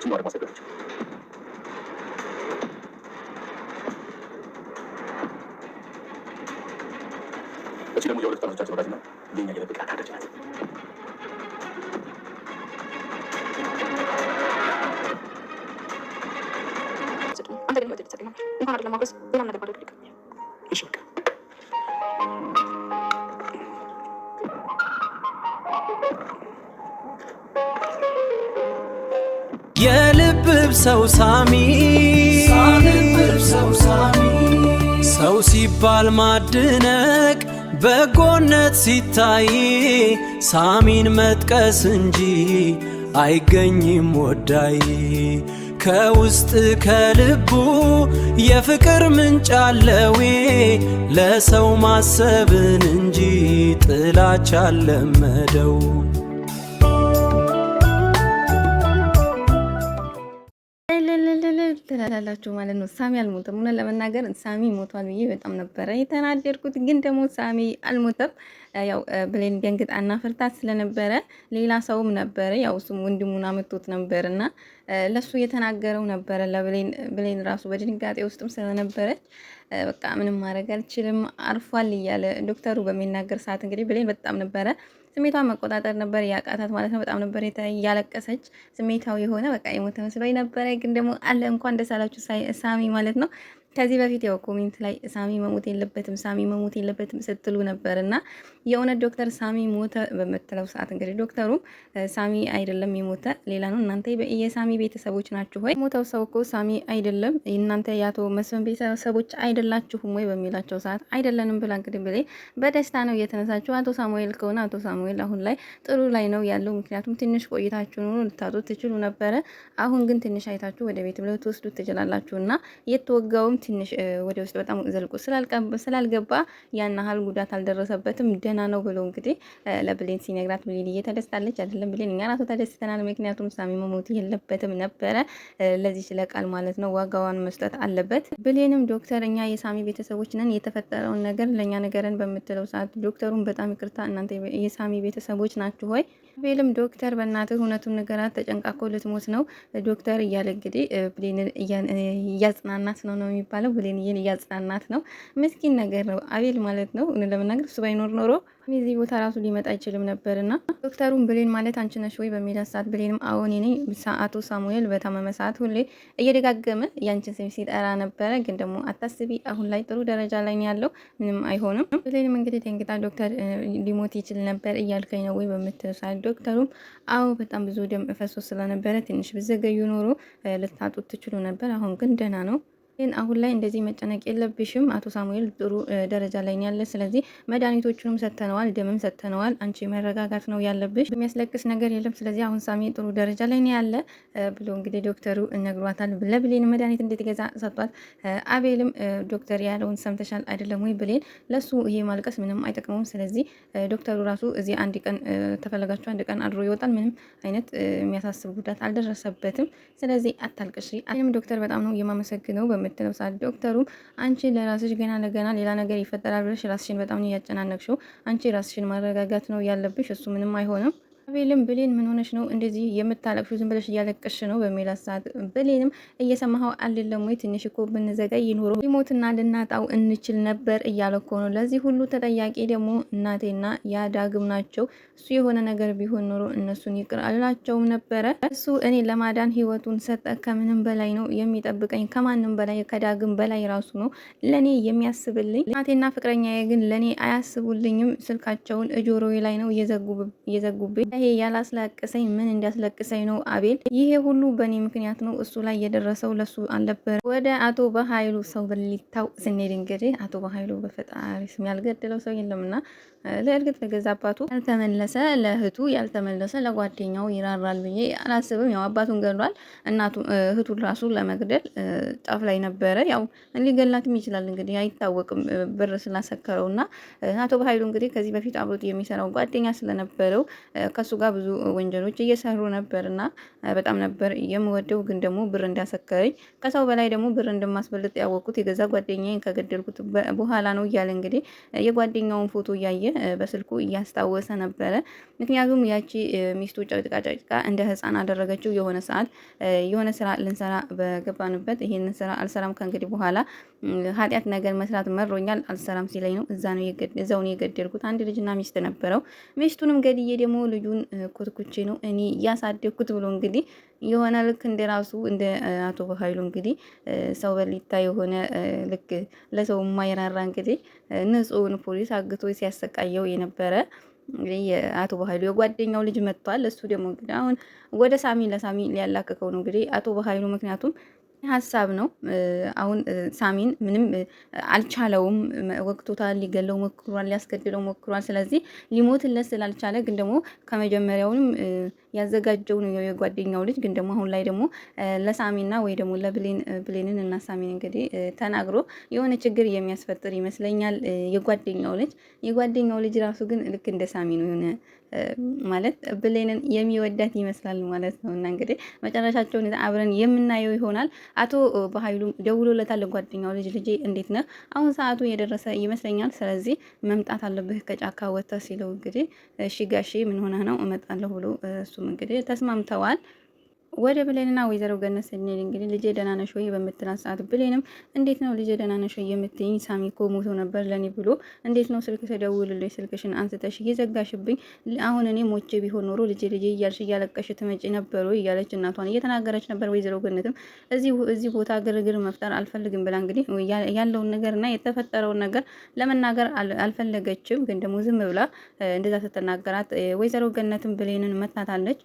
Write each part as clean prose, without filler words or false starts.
semua ada konsekuensi. Kecil kamu jauh lebih tahu cerita cinta, dia yang lebih kata ada cinta. Anda kan wajib cerita, ini kan adalah magus, dalam ada pada dirinya. Isyuk. የልብብ ሰው ሳሚ ሰው ሲባል ማድነቅ በጎነት ሲታይ ሳሚን መጥቀስ እንጂ አይገኝም ወዳይ ከውስጥ ከልቡ የፍቅር ምንጭ አለው ለሰው ማሰብን እንጂ ጥላቻ ለመደው ተላላላችሁ ማለት ነው። ሳሚ አልሞተም። ምን ለመናገር ሳሚ ሞቷል ብዬ በጣም ነበረ የተናደድኩት፣ ግን ደግሞ ሳሚ አልሞተም። ያው ብሌን ደንግጣና ፈርታ ስለነበረ ሌላ ሰውም ነበረ፣ ያው እሱም ወንድሙን አመቶት ነበርና ለሱ የተናገረው ነበረ ለብሌን። ብሌን ራሱ በድንጋጤ ውስጥም ስለነበረች በቃ ምንም ማድረግ አልችልም አርፏል እያለ ዶክተሩ በሚናገር ሰዓት እንግዲህ ብሌን በጣም ነበረ ስሜቷን መቆጣጠር ነበር ያቃታት ማለት ነው። በጣም ነበር ያለቀሰች ስሜታዊ የሆነ በቃ የሞተ መስሎኝ ነበረ። ግን ደግሞ አለ እንኳን ደስ አላችሁ ሳሚ ማለት ነው። ከዚህ በፊት ያው ኮሜንት ላይ ሳሚ መሞት የለበትም ሳሚ መሞት የለበትም ስትሉ ነበር እና የእውነት ዶክተር ሳሚ ሞተ በምትለው ሰዓት እንግዲህ ዶክተሩም ሳሚ አይደለም የሞተ ሌላ ነው፣ እናንተ የሳሚ ቤተሰቦች ናችሁ ወይ? ሞተው ሰው እኮ ሳሚ አይደለም፣ እናንተ የአቶ መስፍን ቤተሰቦች አይደላችሁም ወይ በሚላቸው ሰዓት አይደለንም ብላ እንግዲህ ብሌ በደስታ ነው እየተነሳችሁ። አቶ ሳሙኤል ከሆነ አቶ ሳሙኤል አሁን ላይ ጥሩ ላይ ነው ያለው። ምክንያቱም ትንሽ ቆይታችሁ ኑሮ ልታጡ ትችሉ ነበረ። አሁን ግን ትንሽ አይታችሁ ወደ ቤት ብለው ትወስዱ ትችላላችሁ እና የተወጋውም ትንሽ ወደ ውስጥ በጣም ዘልቆ ስላልገባ ያን ያህል ጉዳት አልደረሰበትም፣ ደህና ነው ብሎ እንግዲህ ለብሌን ሲነግራት ብሌን እየተደስታለች አይደለም። ብሌን እኛ ራሱ ተደስተናል፣ ምክንያቱም ሳሚ መሞት የለበትም ነበረ። ለዚህ ስለቃል ማለት ነው ዋጋዋን መስጠት አለበት። ብሌንም ዶክተር እኛ የሳሚ ቤተሰቦች ነን፣ የተፈጠረውን ነገር ለእኛ ነገርን በምትለው ሰዓት ዶክተሩን በጣም ይቅርታ እናንተ የሳሚ ቤተሰቦች ናችሁ ሆይ? ቤልም ዶክተር በእናትህ እውነቱን ንገራት ተጨንቃኮ ልትሞት ነው ዶክተር እያለ እንግዲህ ብሌንን እያጽናናት ነው የሚባለው። ብሌንዬን እያጽናናት ነው። ምስኪን ነገር ነው አቤል ማለት ነው። ለመናገር እሱ ባይኖር ኖሮ እዚህ ቦታ ራሱ ሊመጣ አይችልም ነበርና ዶክተሩን ብሌን ማለት አንቺ ነሽ ወይ በሚላት ሰዓት ብሌንም አዎ እኔ ነኝ። አቶ ሳሙኤል በታመመ ሰዓት ሁሌ እየደጋገመ ያንቺን ስም ሲጠራ ነበረ። ግን ደግሞ አታስቢ አሁን ላይ ጥሩ ደረጃ ላይ ያለው ምንም አይሆንም። ብሌንም እንግዲህ ደንግጣ ዶክተር ሊሞት ይችል ነበር እያልከኝ ነው ወይ በምትለው ሰዓት ዶክተሩም አዎ በጣም ብዙ ደም ፈሶ ስለነበረ ትንሽ ብዘገዩ ኖሮ ልታጡት ትችሉ ነበር። አሁን ግን ደህና ነው። ግን አሁን ላይ እንደዚህ መጨነቅ የለብሽም። አቶ ሳሙኤል ጥሩ ደረጃ ላይ ያለ፣ ስለዚህ መድኃኒቶቹንም ሰጥተነዋል፣ ደምም ሰጥተነዋል። አንቺ መረጋጋት ነው ያለብሽ፣ የሚያስለቅስ ነገር የለም። ስለዚህ አሁን ሳሚ ጥሩ ደረጃ ላይ ያለ ብሎ እንግዲህ ዶክተሩ ነግሯታል። ለብሌን መድኃኒት እንድትገዛ ሰጥቷል። አቤልም ዶክተር ያለውን ሰምተሻል አይደለም ወይ ብሌን፣ ለሱ ይሄ ማልቀስ ምንም አይጠቅመውም። ስለዚህ ዶክተሩ ራሱ እዚህ አንድ ቀን ተፈለጋችሁ አንድ ቀን አድሮ ይወጣል። ምንም አይነት የሚያሳስብ ጉዳት አልደረሰበትም። ስለዚህ አታልቅሺ። እኔም ዶክተር በጣም ነው የማመሰግነው የምትለው ሰዓት ዶክተሩም አንቺ ለራስሽ ገና ለገና ሌላ ነገር ይፈጠራል ብለሽ ራስሽን በጣም ነው ያጨናነቅሽው። አንቺ ራስሽን ማረጋጋት ነው ያለብሽ፣ እሱ ምንም አይሆንም። አቤልም ብሌን ምን ሆነሽ ነው እንደዚህ የምታለቅሹ? ዝም ብለሽ እያለቀሽ ነው በሚላት ሰዓት ብሌንም እየሰማኸው አይደለም ወይ? ትንሽ እኮ ብንዘጋይ ይኖሮ ሊሞትና ልናጣው እንችል ነበር እያለ እኮ ነው። ለዚህ ሁሉ ተጠያቂ ደግሞ እናቴና ያ ዳግም ናቸው። እሱ የሆነ ነገር ቢሆን ኖሮ እነሱን ይቅር አላቸውም ነበረ። እሱ እኔ ለማዳን ህይወቱን ሰጠ። ከምንም በላይ ነው የሚጠብቀኝ፣ ከማንም በላይ ከዳግም በላይ ራሱ ነው ለኔ የሚያስብልኝ። እናቴና ፍቅረኛዬ ግን ለኔ አያስቡልኝም። ስልካቸውን እጆሮዬ ላይ ነው እየዘጉብኝ። ይሄ ያላስለቀሰኝ ምን እንዲያስለቅሰኝ ነው አቤል? ይሄ ሁሉ በእኔ ምክንያት ነው። እሱ ላይ የደረሰው ለሱ አልነበረ። ወደ አቶ በኃይሉ ሰው በሊታው ስንሄድ እንግዲህ አቶ በኃይሉ በፈጣሪ ስም ያልገደለው ሰው የለምና ለእርግጥ ለገዛ አባቱ ያልተመለሰ ለእህቱ ያልተመለሰ ለጓደኛው ይራራል ብዬ አላስብም። ያው አባቱን ገድሏል። እናቱ እህቱን ራሱ ለመግደል ጫፍ ላይ ነበረ። ያው ሊገላትም ይችላል እንግዲህ አይታወቅም፣ ብር ስላሰከረውና አቶ በኃይሉ እንግዲህ ከዚህ በፊት አብሮት የሚሰራው ጓደኛ ስለነበረው ከሱ ጋር ብዙ ወንጀሎች እየሰሩ ነበርና በጣም ነበር የምወደው። ግን ደግሞ ብር እንዳሰከረኝ ከሰው በላይ ደግሞ ብር እንደማስበልጥ ያወቅኩት የገዛ ጓደኛዬን ከገደልኩት በኋላ ነው እያለ እንግዲህ የጓደኛውን ፎቶ እያየ በስልኩ እያስታወሰ ነበረ። ምክንያቱም ያቺ ሚስቱ ጨቅጭቃ እንደ ሕፃን አደረገችው። የሆነ ሰዓት የሆነ ስራ ልንሰራ በገባንበት ይሄንን ስራ አልሰራም ከእንግዲህ በኋላ ኃጢአት ነገር መስራት መሮኛል አልሰራም ሲለኝ ነው እዛው ነው የገደልኩት። አንድ ልጅና ሚስት ነበረው። ሚስቱንም ገድዬ ደግሞ ልጁን ኮትኩቼ ነው እኔ እያሳደግኩት ብሎ እንግዲህ የሆነ ልክ እንደ ራሱ እንደ አቶ በኃይሉ እንግዲህ ሰው በሊታ የሆነ ልክ ለሰው የማይራራ እንግዲህ ንጹሕን ፖሊስ አግቶ ሲያሰቃየው የነበረ እንግዲህ የአቶ በኃይሉ የጓደኛው ልጅ መጥቷል። እሱ ደግሞ እንግዲህ አሁን ወደ ለሳሚ ሊያላክከው ነው እንግዲህ አቶ በኃይሉ ምክንያቱም ሀሳብ ነው። አሁን ሳሚን ምንም አልቻለውም፣ ወቅቶታል፣ ሊገለው ሞክሯል፣ ሊያስገድለው ሞክሯል። ስለዚህ ሊሞትለት ስላልቻለ ግን ደግሞ ከመጀመሪያውንም ያዘጋጀው ነው የጓደኛው ልጅ። ግን ደግሞ አሁን ላይ ደግሞ ለሳሚና ወይ ደግሞ ለብሌንን እና ሳሚን እንግዲህ ተናግሮ የሆነ ችግር የሚያስፈጥር ይመስለኛል የጓደኛው ልጅ ራሱ ግን ልክ እንደ ሳሚ ነው የሆነ ማለት ብሌንን የሚወዳት ይመስላል ማለት ነው። እና እንግዲህ መጨረሻቸውን አብረን የምናየው ይሆናል። አቶ በኃይሉ ደውሎለታል ለጓደኛው ልጄ እንዴት ነህ? አሁን ሰዓቱ የደረሰ ይመስለኛል። ስለዚህ መምጣት አለብህ ከጫካ ወጥተህ ሲለው እንግዲህ እሺ ጋሼ ምን ሆነህ ነው? እመጣለሁ ብሎ እሱም እንግዲህ ተስማምተዋል። ወደ ብሌንና ወይዘሮ ገነት ስንሄድ እንግዲህ ልጄ ደህና ነሽ ወይ በምትላት ሰዓት ብሌንም እንዴት ነው ልጄ ደህና ነሽ ወይ የምትይኝ? ሳሚ እኮ ሞቶ ነበር ለኔ ብሎ እንዴት ነው ስልክ ተደውልልኝ ስልክሽን አንስተሽ እየዘጋሽብኝ? አሁን እኔ ሞቼ ቢሆን ኖሮ ልጄ እያልሽ እያለቀሽ ትመጪ ነበር ወይ እያለች እናቷን እየተናገረች ነበር። ወይዘሮ ገነትም እዚህ ቦታ ግርግር መፍጠር አልፈልግም ብላ እንግዲህ ያለውን ነገርና የተፈጠረውን ነገር ለመናገር አልፈለገችም። ግን ደግሞ ዝም ብላ እንደዛ ስትናገራት ወይዘሮ ገነትም ብሌንን መታታለች።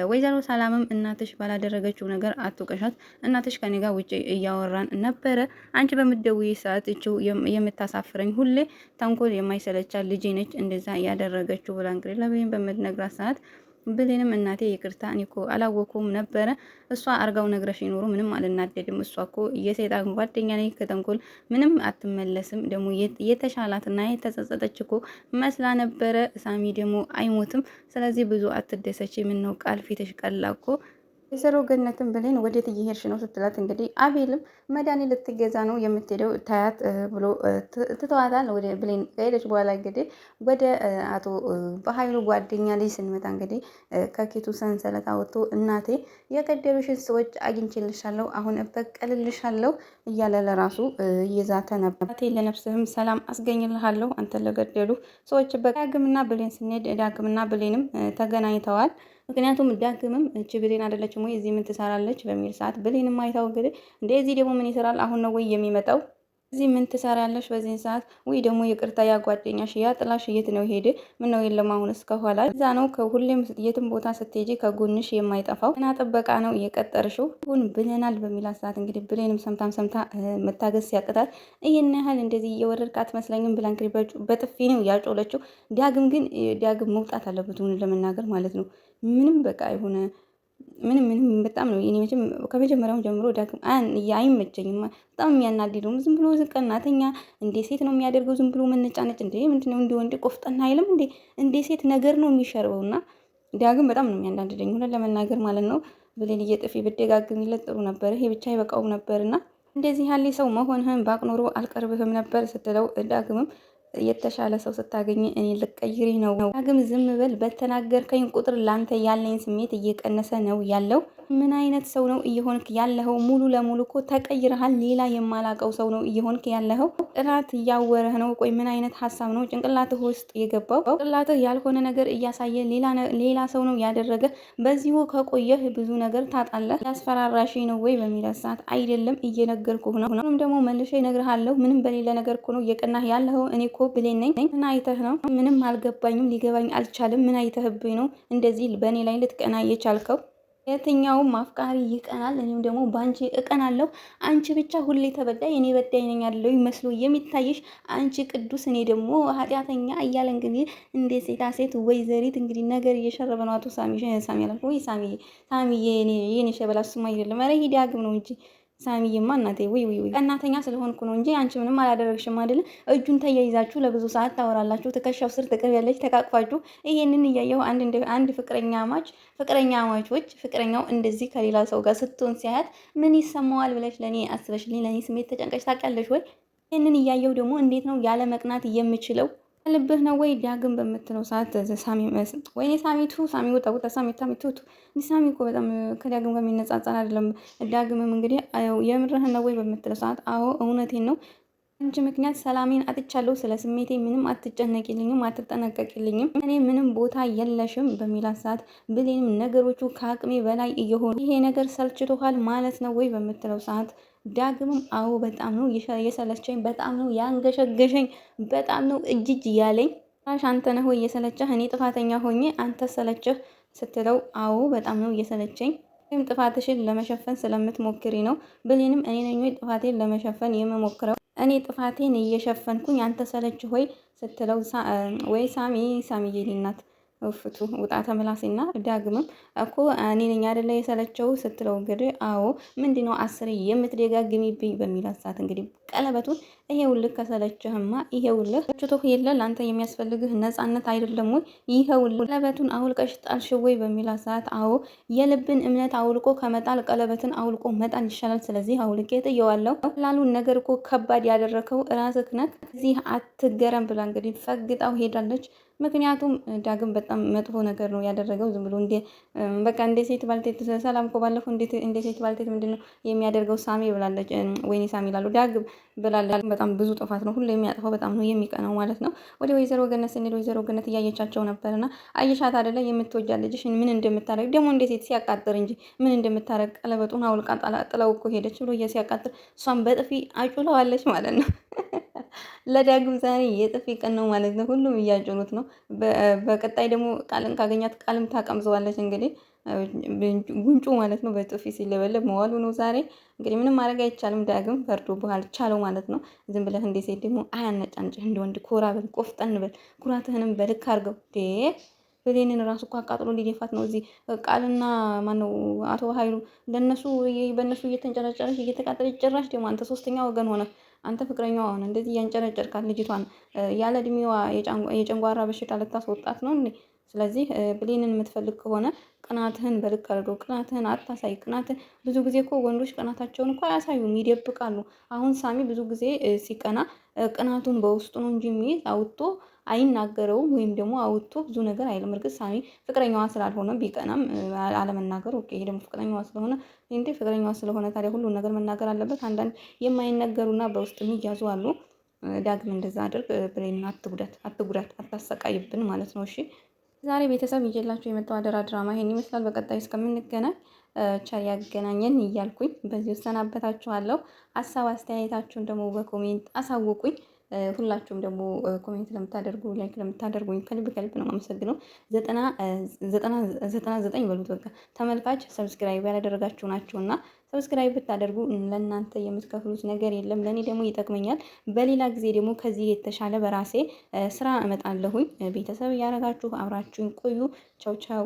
ወይዘሮ ሰላምም እናትሽ ባላደረገችው ነገር አትውቀሻት። እናትሽ ከኔ ጋር ውጪ እያወራን ነበረ። አንቺ በምትደውይ ሰዓት እቺው የምታሳፍረኝ ሁሌ ተንኮል የማይሰለቻት ልጄ ነች እንደዛ ያደረገችው ብላ እንግዲህ ለብሌን በምትነግራት ሰዓት ብሌንም እናቴ ይቅርታ እኔ እኮ አላወኩም ነበረ። እሷ አርጋው ነግረሽ ይኖሩ ምንም አልናደድም። እሷ እኮ የሰይጣን ጓደኛ ነኝ፣ ከተንኮል ምንም አትመለስም። ደግሞ የተሻላትና የተጸጸተች እኮ መስላ ነበረ። ሳሚ ደግሞ አይሞትም። ስለዚህ ብዙ አትደሰች። የምነው ቃል ፊትሽ ቀላ እኮ ወይዘሮ ገነትን ብሌን ወዴት እየሄድሽ ነው ስትላት እንግዲህ አቤልም መድኃኒት ልትገዛ ነው የምትሄደው ታያት ብሎ ትተዋታል። ወደ ብሌን ከሄደች በኋላ እንግዲህ ወደ አቶ በኃይሉ ጓደኛ ላይ ስንመጣ እንግዲህ ከኪቱ ሰንሰለት አወጥቶ እናቴ የገደሉሽን ሰዎች አግኝቼልሻለሁ፣ አሁን እበቀልልሻለሁ እያለ ለራሱ እየዛተ ነበር። እናቴ ለነፍስህም ሰላም አስገኝልሃለሁ አንተ ለገደሉ ሰዎች። በዳግምና ብሌን ስንሄድ ዳግምና ብሌንም ተገናኝተዋል። ምክንያቱም ዳግምም እቺ ብሌን አይደለችም ወይ እዚህ ምን ትሰራለች በሚል ሰዓት ብሌንም አይታው እንግዲህ እንደዚህ ደግሞ ምን ይሰራል አሁን ነው ወይ የሚመጣው እዚህ ምን ትሰራለች በዚህ ሰዓት? ወይ ደግሞ ይቅርታ ያ ጓደኛሽ ያ ጥላሽ የት ነው ሄደ? ምን ነው የለም አሁንስ ከኋላ እዛ ነው ከሁሌም የትም ቦታ ስትሄጂ ከጎንሽ የማይጠፋው እና ጥበቃ ነው እየቀጠርሽው ሁን ብለናል በሚላት ሰዓት እንግዲህ ብሌንም ሰምታ መታገስ ያቅታት ይሄን ያህል እንደዚህ እየወረድክ አትመስለኝም ብላ እንግዲህ በጥፊ ነው ያጮለችው። ዳግም መውጣት አለበት ለመናገር ማለት ነው። ምንም በቃ የሆነ ምንም በጣም ነው እኔ መቼም ከመጀመሪያው ጀምሮ ዳግም አይመቸኝም። በጣም የሚያናድደው ዝም ብሎ ዝቀናተኛ እንደ ሴት ነው የሚያደርገው። ዝም ብሎ መነጫነጭ እንደ ምንድነው እንደ ወንድ ቆፍጠና አይልም እንደ ሴት ነገር ነው የሚሸርበውና ዳግም በጣም ነው የሚያናድደኝ ሆነ ለመናገር ማለት ነው። ብሌን እየጥፊ ብደጋግምለት ጥሩ ነበር። ይሄ ብቻ ይበቃው ነበርና እንደዚህ ያለ ሰው መሆንህን ባቅኖሮ አልቀርብህም ነበር ስትለው ዳግምም የተሻለ ሰው ስታገኝ እኔ ልቀይሪ ነው። ዳግም ዝም በል በተናገርከኝ ቁጥር ላንተ ያለኝ ስሜት እየቀነሰ ነው ያለው። ምን አይነት ሰው ነው እየሆንክ ያለኸው? ሙሉ ለሙሉ እኮ ተቀይረሃል። ሌላ የማላቀው ሰው ነው እየሆንክ ያለኸው። ጥላት እያወረህ ነው። ቆይ ምን አይነት ሀሳብ ነው ጭንቅላትህ ውስጥ የገባው? ጭንቅላትህ ያልሆነ ነገር እያሳየ ሌላ ሰው ነው ያደረገ። በዚሁ ከቆየህ ብዙ ነገር ታጣለህ። ያስፈራራሽ ነው ወይ በሚለው ሰዓት አይደለም እየነገርኩህ ነው። ሁሉም ደግሞ መልሼ እነግርሃለሁ። ምንም በሌለ ነገር እኮ ነው እየቀናህ ያለኸው። እኔ እኮ ብሌን ነኝ። ምን አይተህ ነው? ምንም አልገባኝም፣ ሊገባኝ አልቻልም። ምን አይተህብኝ ነው እንደዚህ በእኔ ላይ ልትቀና እየቻልከው? የትኛውም አፍቃሪ ይቀናል። እኔም ደግሞ በአንቺ እቀናለሁ። አንቺ ብቻ ሁሌ ተበዳይ እኔ በዳይ ነኝ ያለው ይመስሎ የሚታይሽ አንቺ ቅዱስ እኔ ደግሞ ኃጢአተኛ እያለ እንግዲህ እንደ ሴት ወይዘሪት እንግዲህ ነገር እየሸረበ ነው። አቶ ሳሚ ያላል ወይ ሳሚ የኔ ሸበላ እሱማ አይደለም። ኧረ ይሄ ዳግም ነው እንጂ ሳሚዬማ እናቴ ወይ ቀናተኛ ስለሆንኩ ነው እንጂ አንቺ ምንም አላደረግሽም አይደል? እጁን ተያይዛችሁ ለብዙ ሰዓት ታወራላችሁ፣ ትከሻው ስር ትቀቢያለች ተቃቅፋችሁ። ይሄንን እያየሁ አንድ ፍቅረኛ ማቾች ፍቅረኛው እንደዚህ ከሌላ ሰው ጋር ስትሆን ሲያያት ምን ይሰማዋል ብለሽ ለኔ አስበሽልኝ ለኔ ስሜት ተጨንቀሽ ታውቂያለሽ ወይ? ይሄንን እያየሁ ደግሞ እንዴት ነው ያለ መቅናት የምችለው? ልብህ ነው ወይ ዳግም በምትለው ሰዓት ሳሚ ወይኔ ሳሚ ወጣ ሳሚ ሳሚ እኮ በጣም ከዳግም ጋር የሚነጻጸር አይደለም። ዳግምም እንግዲህ የምርህን ነው ወይ በምትለው ሰዓት አዎ እውነቴን ነው አንቺ ምክንያት ሰላሜን አጥቻለሁ። ስለ ስሜቴ ምንም አትጨነቂልኝም፣ አትጠነቀቂልኝም፣ እኔ ምንም ቦታ የለሽም በሚላት ሰዓት ብሌንም ነገሮቹ ከአቅሜ በላይ እየሆኑ ይሄ ነገር ሰልችቶሃል ማለት ነው ወይ በምትለው ሰዓት ዳግምም አዎ በጣም ነው የሰለቸኝ፣ በጣም ነው ያንገሸገሸኝ፣ በጣም ነው እጅ ያለኝ። አንተ ነህ ወይ የሰለቸህ? እኔ ጥፋተኛ ሆኜ አንተ ሰለቸህ ስትለው አዎ በጣም ነው እየሰለቸኝ ወይም ጥፋትሽን ለመሸፈን ስለምትሞክሪ ነው። ብሌንም እኔ ነኝ ወይ ጥፋቴን ለመሸፈን የምሞክረው? እኔ ጥፋቴን እየሸፈንኩኝ አንተ ሰለች ሆይ ስትለው ወይ ሳሚዬ እናት ፍቱ ውጣ ተመላሴና ዳግምም እኮ እኔ ነኝ አይደለ የሰለቸው ስትለው እንግዲህ አዎ ምንድነው አስሬ የምትደጋግሚብኝ በሚላት ሰዓት እንግዲህ ቀለበቱን ይሄውልህ ከሰለችህማ ይሄውልህ ችቶህ የለ ለአንተ የሚያስፈልግህ ነፃነት አይደለም ወይ ይሄውልህ ቀለበቱን አውልቀሽ ጣልሽ ወይ በሚላት ሰዓት አዎ የልብን እምነት አውልቆ ከመጣል ቀለበትን አውልቆ መጣል ይሻላል። ስለዚህ አውልቄ ጥየዋለሁ። ላሉን ነገር እኮ ከባድ ያደረከው ራስህ ነህ። እዚህ አትገረም ብላ እንግዲህ ፈግጣው ሄዳለች። ምክንያቱም ዳግም በጣም መጥፎ ነገር ነው ያደረገው። ዝም ብሎ በቃ እንደ ሴት ባልቴት ሰላም እኮ ባለፈው እንደ ሴት ባልቴት ምንድነው የሚያደርገው ሳሚ ብላለች። ወይኔ ሳሚ ይላሉ ዳግም ብላለች። በጣም ብዙ ጥፋት ነው ሁሉ የሚያጠፋው፣ በጣም ነው የሚቀናው ማለት ነው። ወደ ወይዘሮ ገነት ስንሄድ ወይዘሮ ገነት እያየቻቸው ነበርና አየሻት አይደለ የምትወጃ ልጅሽ ምን እንደምታደርግ ደግሞ እንደ ሴት ሲያቃጥር እንጂ ምን እንደምታደርግ ቀለበጡን አውልቃ ጥላው እኮ ሄደች ብሎ ሲያቃጥር እሷን በጥፊ አጩለዋለች ማለት ነው። ለዳግም ዛሬ የጥፊ ቀን ነው ማለት ነው። ሁሉም እያጨሉት ነው። በቀጣይ ደግሞ ቃልን ካገኛት ቃልም ታቀምዘዋለች። እንግዲህ ጉንጩ ማለት ነው በጥፊ ሲለበለብ መዋሉ ነው ዛሬ። እንግዲህ ምንም ማድረግ አይቻልም። ዳግም ፈርዶብሃል ቻለው ማለት ነው። ዝም ብለህ እንደ ሴት ደግሞ አያነጫንጭህ። እንደ ወንድ ኮራ በል፣ ቆፍጠን በል፣ ኩራትህንም በልክ አድርገው። ብሌንን ራሱ እኮ አቃጥሎ ሊደፋት ነው። እዚህ ቃልና ማነው አቶ ኃይሉ በእነሱ እየተንጨረጨረች እየተቃጠለች፣ ጭራሽ ደግሞ አንተ ሶስተኛ ወገን ሆነ አንተ ፍቅረኛዋ ሆነ እንደዚህ እያንጨረጨርካት ልጅቷን ያለ እድሜዋ የጨንጓራ በሽታ ልታስወጣት ነው እንዴ? ስለዚህ ብሌንን የምትፈልግ ከሆነ ቅናትህን በልክ አድርገው። ቅናትህን አታሳይ። ቅናትህን ብዙ ጊዜ እኮ ወንዶች ቅናታቸውን እኮ አያሳዩም፣ ይደብቃሉ። አሁን ሳሚ ብዙ ጊዜ ሲቀና ቅናቱን በውስጡ ነው እንጂ የሚይዝ አውጥቶ አይናገረውም፣ ወይም ደግሞ አውጥቶ ብዙ ነገር አይልም። እርግጥ ሳሚ ፍቅረኛዋ ስላልሆነ ቢቀናም አለመናገር ኦኬ። ይሄ ደግሞ ፍቅረኛዋ ስለሆነ እንዴ ፍቅረኛዋ ስለሆነ ታዲያ ሁሉን ነገር መናገር አለበት። አንዳንድ የማይነገሩና በውስጥ የሚያዙ አሉ። ዳግም እንደዛ አድርግ ብሌንን አትጉዳት፣ አታሰቃይብን ማለት ነው። እሺ ዛሬ ቤተሰብ ይዤላችሁ የመጣው አደራ ድራማ ይሄን ይመስላል። በቀጣይ እስከምንገናኝ ቸር ያገናኘን እያልኩኝ በዚህ እሰናበታችኋለሁ። ሀሳብ አስተያየታችሁን ደግሞ በኮሜንት አሳውቁኝ። ሁላችሁም ደግሞ ኮሜንት ለምታደርጉ ላይክ ለምታደርጉኝ ከልብ ነው የማመሰግነው። 99 በሉት በቃ ተመልካች ሰብስክራይብ ያላደረጋችሁ ናችሁና ሰብስክራይብ ብታደርጉ ለእናንተ የምትከፍሉት ነገር የለም፣ ለእኔ ደግሞ ይጠቅመኛል። በሌላ ጊዜ ደግሞ ከዚህ የተሻለ በራሴ ስራ እመጣለሁኝ። ቤተሰብ እያደረጋችሁ አብራችሁኝ ቆዩ። ቻው ቻው።